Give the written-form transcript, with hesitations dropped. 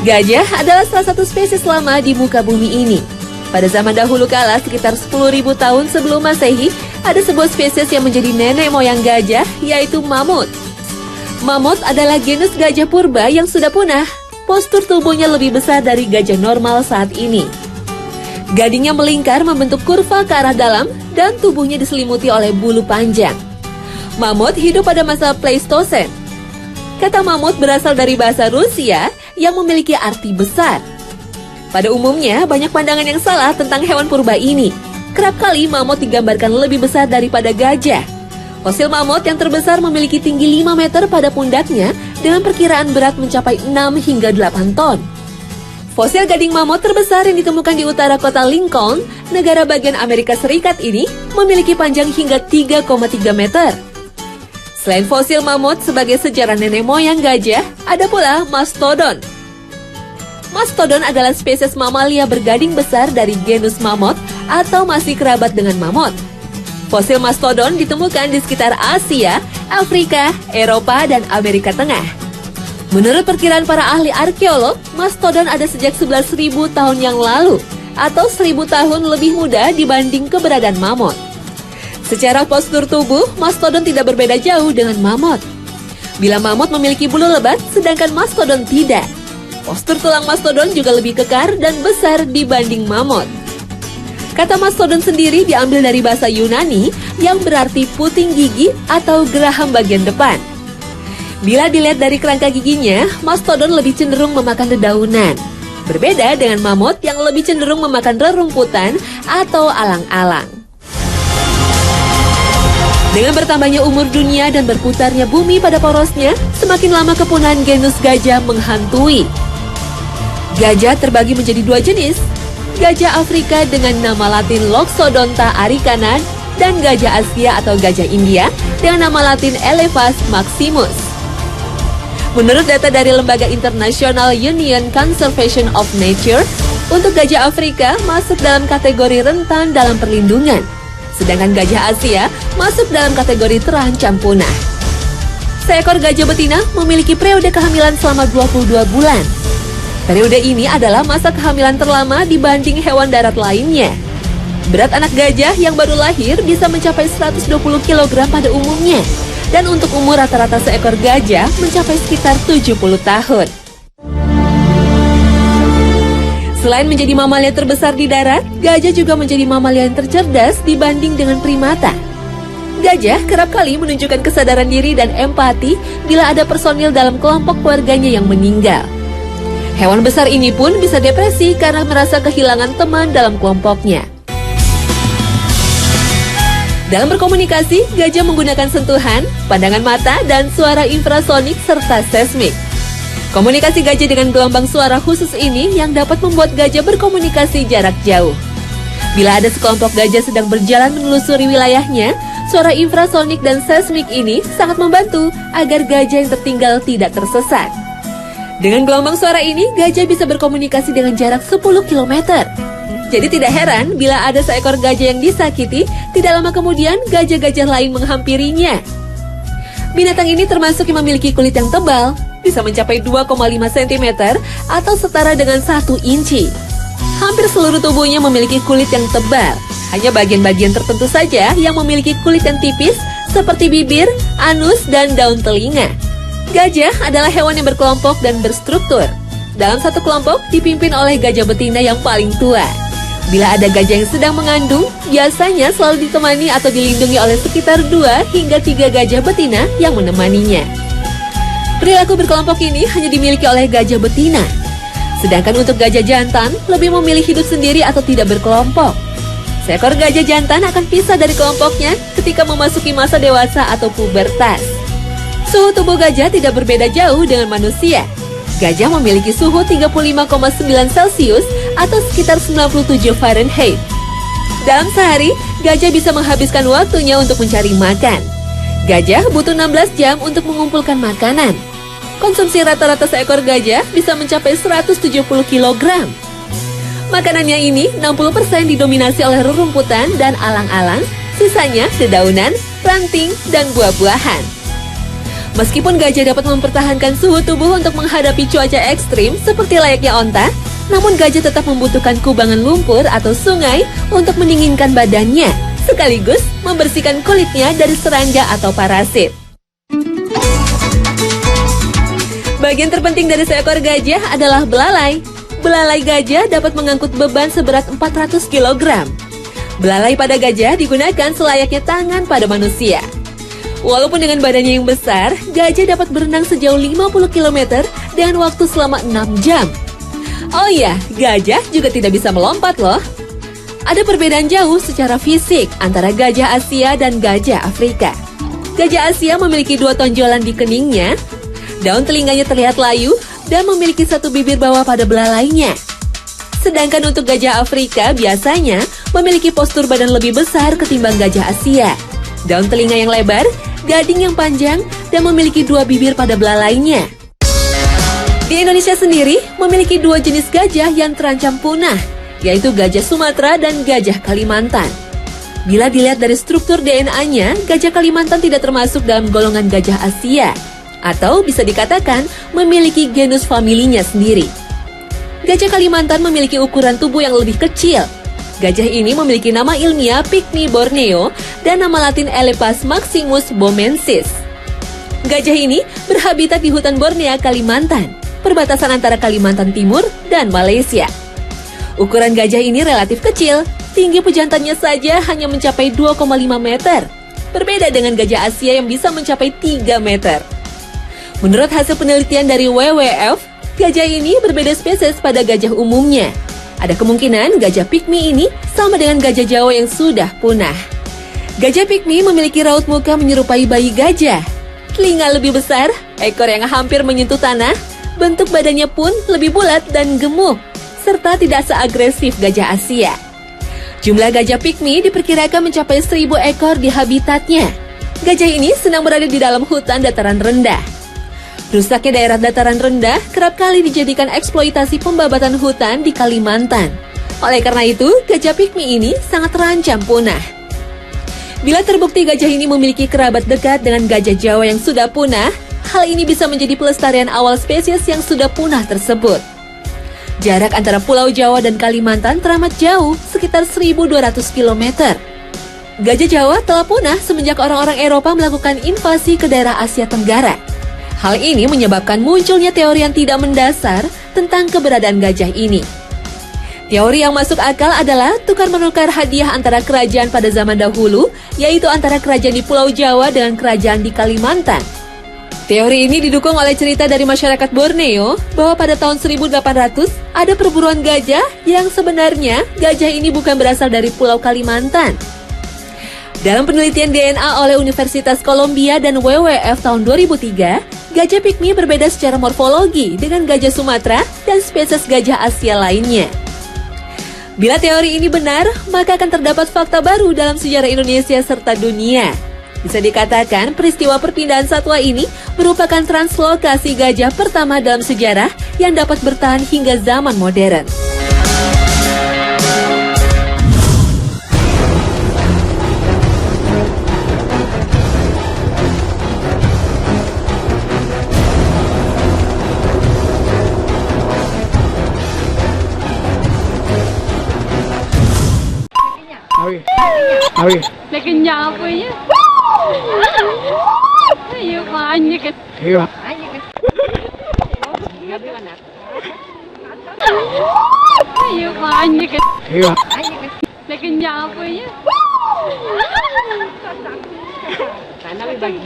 Gajah adalah salah satu spesies lama di muka bumi ini. Pada zaman dahulu kala, sekitar 10.000 tahun sebelum Masehi, ada sebuah spesies yang menjadi nenek moyang gajah, yaitu mamut. Mamut adalah genus gajah purba yang sudah punah. Postur tubuhnya lebih besar dari gajah normal saat ini. Gadingnya melingkar membentuk kurva ke arah dalam dan tubuhnya diselimuti oleh bulu panjang. Mamut hidup pada masa Pleistosen. Kata mamut berasal dari bahasa Rusia yang memiliki arti besar. Pada umumnya, banyak pandangan yang salah tentang hewan purba ini. Kerap kali mamut digambarkan lebih besar daripada gajah. Fosil mamut yang terbesar memiliki tinggi 5 meter pada pundaknya dengan perkiraan berat mencapai 6 hingga 8 ton. Fosil gading mamut terbesar yang ditemukan di utara kota Lincoln, negara bagian Amerika Serikat ini, memiliki panjang hingga 3,3 meter. Selain fosil mamut sebagai sejarah nenek moyang gajah, ada pula mastodon. Mastodon adalah spesies mamalia bergading besar dari genus mamut atau masih kerabat dengan mamut. Fosil mastodon ditemukan di sekitar Asia, Afrika, Eropa, dan Amerika Tengah. Menurut perkiraan para ahli arkeolog, mastodon ada sejak 11.000 tahun yang lalu atau 1.000 tahun lebih muda dibanding keberadaan mamut. Secara postur tubuh, mastodon tidak berbeda jauh dengan mamut. Bila mamut memiliki bulu lebat, sedangkan mastodon tidak. Postur tulang mastodon juga lebih kekar dan besar dibanding mamut. Kata mastodon sendiri diambil dari bahasa Yunani yang berarti puting gigi atau geraham bagian depan. Bila dilihat dari kerangka giginya, mastodon lebih cenderung memakan dedaunan. Berbeda dengan mamut yang lebih cenderung memakan rerumputan atau alang-alang. Dengan bertambahnya umur dunia dan berputarnya bumi pada porosnya, semakin lama kepunahan genus gajah menghantui. Gajah terbagi menjadi dua jenis, gajah Afrika dengan nama latin Loxodonta aricana dan gajah Asia atau gajah India dengan nama latin Elephas maximus. Menurut data dari Lembaga International Union Conservation of Nature, untuk gajah Afrika masuk dalam kategori rentan dalam perlindungan. Sedangkan gajah Asia masuk dalam kategori terancam punah. Seekor gajah betina memiliki periode kehamilan selama 22 bulan. Periode ini adalah masa kehamilan terlama dibanding hewan darat lainnya. Berat anak gajah yang baru lahir bisa mencapai 120 kg pada umumnya. Dan untuk umur rata-rata seekor gajah mencapai sekitar 70 tahun. Selain menjadi mamalia terbesar di darat, gajah juga menjadi mamalia yang tercerdas dibanding dengan primata. Gajah kerap kali menunjukkan kesadaran diri dan empati bila ada personil dalam kelompok keluarganya yang meninggal. Hewan besar ini pun bisa depresi karena merasa kehilangan teman dalam kelompoknya. Dalam berkomunikasi, gajah menggunakan sentuhan, pandangan mata, dan suara infrasonik serta seismik. Komunikasi gajah dengan gelombang suara khusus ini yang dapat membuat gajah berkomunikasi jarak jauh. Bila ada sekelompok gajah sedang berjalan menelusuri wilayahnya, suara infrasonik dan seismik ini sangat membantu agar gajah yang tertinggal tidak tersesat. Dengan gelombang suara ini, gajah bisa berkomunikasi dengan jarak 10 km. Jadi tidak heran bila ada seekor gajah yang disakiti, tidak lama kemudian gajah-gajah lain menghampirinya. Binatang ini termasuk yang memiliki kulit yang tebal, bisa mencapai 2,5 cm atau setara dengan 1 inci. Hampir seluruh tubuhnya memiliki kulit yang tebal. Hanya bagian-bagian tertentu saja yang memiliki kulit yang tipis seperti bibir, anus, dan daun telinga. Gajah adalah hewan yang berkelompok dan berstruktur. Dalam satu kelompok dipimpin oleh gajah betina yang paling tua. Bila ada gajah yang sedang mengandung, biasanya selalu ditemani atau dilindungi oleh sekitar 2 hingga 3 gajah betina yang menemaninya. Perilaku berkelompok ini hanya dimiliki oleh gajah betina. Sedangkan untuk gajah jantan, lebih memilih hidup sendiri atau tidak berkelompok. Seekor gajah jantan akan pisah dari kelompoknya ketika memasuki masa dewasa atau pubertas. Suhu tubuh gajah tidak berbeda jauh dengan manusia. Gajah memiliki suhu 35,9 Celcius atau sekitar 97 Fahrenheit. Dalam sehari, gajah bisa menghabiskan waktunya untuk mencari makan. Gajah butuh 16 jam untuk mengumpulkan makanan. Konsumsi rata-rata seekor gajah bisa mencapai 170 kg. Makanannya ini 60% didominasi oleh rerumputan dan alang-alang, sisanya dedaunan, ranting, dan buah-buahan. Meskipun gajah dapat mempertahankan suhu tubuh untuk menghadapi cuaca ekstrim seperti layaknya onta, namun gajah tetap membutuhkan kubangan lumpur atau sungai untuk mendinginkan badannya, sekaligus membersihkan kulitnya dari serangga atau parasit. Bagian terpenting dari seekor gajah adalah belalai. Belalai gajah dapat mengangkut beban seberat 400 kg. Belalai pada gajah digunakan selayaknya tangan pada manusia. Walaupun dengan badannya yang besar, gajah dapat berenang sejauh 50 km dengan waktu selama 6 jam. Oh iya, gajah juga tidak bisa melompat loh. Ada perbedaan jauh secara fisik antara gajah Asia dan gajah Afrika. Gajah Asia memiliki 2 tonjolan di keningnya, daun telinganya terlihat layu, dan memiliki 1 bibir bawah pada belalainya. Sedangkan untuk gajah Afrika biasanya memiliki postur badan lebih besar ketimbang gajah Asia. Daun telinga yang lebar, gading yang panjang, dan memiliki 2 bibir pada belalainya. Di Indonesia sendiri memiliki 2 jenis gajah yang terancam punah, yaitu gajah Sumatera dan gajah Kalimantan. Bila dilihat dari struktur DNA-nya, gajah Kalimantan tidak termasuk dalam golongan gajah Asia, atau bisa dikatakan memiliki genus familinya sendiri. Gajah Kalimantan memiliki ukuran tubuh yang lebih kecil. Gajah ini memiliki nama ilmiah Pygmy Borneo dan nama latin Elephas maximus bomensis. Gajah ini berhabitat di hutan Borneo, Kalimantan, perbatasan antara Kalimantan Timur dan Malaysia. Ukuran gajah ini relatif kecil, tinggi pejantannya saja hanya mencapai 2,5 meter. Berbeda dengan gajah Asia yang bisa mencapai 3 meter. Menurut hasil penelitian dari WWF, gajah ini berbeda spesies pada gajah umumnya. Ada kemungkinan gajah Pygmy ini sama dengan gajah Jawa yang sudah punah. Gajah Pygmy memiliki raut muka menyerupai bayi gajah. Telinga lebih besar, ekor yang hampir menyentuh tanah, bentuk badannya pun lebih bulat dan gemuk, serta tidak seagresif gajah Asia. Jumlah gajah Pygmy diperkirakan mencapai 1.000 ekor di habitatnya. Gajah ini senang berada di dalam hutan dataran rendah. Rusaknya daerah dataran rendah kerap kali dijadikan eksploitasi pembabatan hutan di Kalimantan. Oleh karena itu, gajah Pygmy ini sangat terancam punah. Bila terbukti gajah ini memiliki kerabat dekat dengan gajah Jawa yang sudah punah, hal ini bisa menjadi pelestarian awal spesies yang sudah punah tersebut. Jarak antara Pulau Jawa dan Kalimantan teramat jauh, sekitar 1.200 km. Gajah Jawa telah punah semenjak orang-orang Eropa melakukan invasi ke daerah Asia Tenggara. Hal ini menyebabkan munculnya teori yang tidak mendasar tentang keberadaan gajah ini. Teori yang masuk akal adalah tukar-menukar hadiah antara kerajaan pada zaman dahulu, yaitu antara kerajaan di Pulau Jawa dengan kerajaan di Kalimantan. Teori ini didukung oleh cerita dari masyarakat Borneo bahwa pada tahun 1800 ada perburuan gajah yang sebenarnya gajah ini bukan berasal dari Pulau Kalimantan. Dalam penelitian DNA oleh Universitas Columbia dan WWF tahun 2003, gajah Pygmy berbeda secara morfologi dengan gajah Sumatera dan spesies gajah Asia lainnya. Bila teori ini benar, maka akan terdapat fakta baru dalam sejarah Indonesia serta dunia. Bisa dikatakan peristiwa perpindahan satwa ini merupakan translokasi gajah pertama dalam sejarah yang dapat bertahan hingga zaman modern. Awi. Lekin apa ya? Ayo banyak kan. Iya. Ayo banyak kan. Iya. Lekin apa ya? Tanah bagi.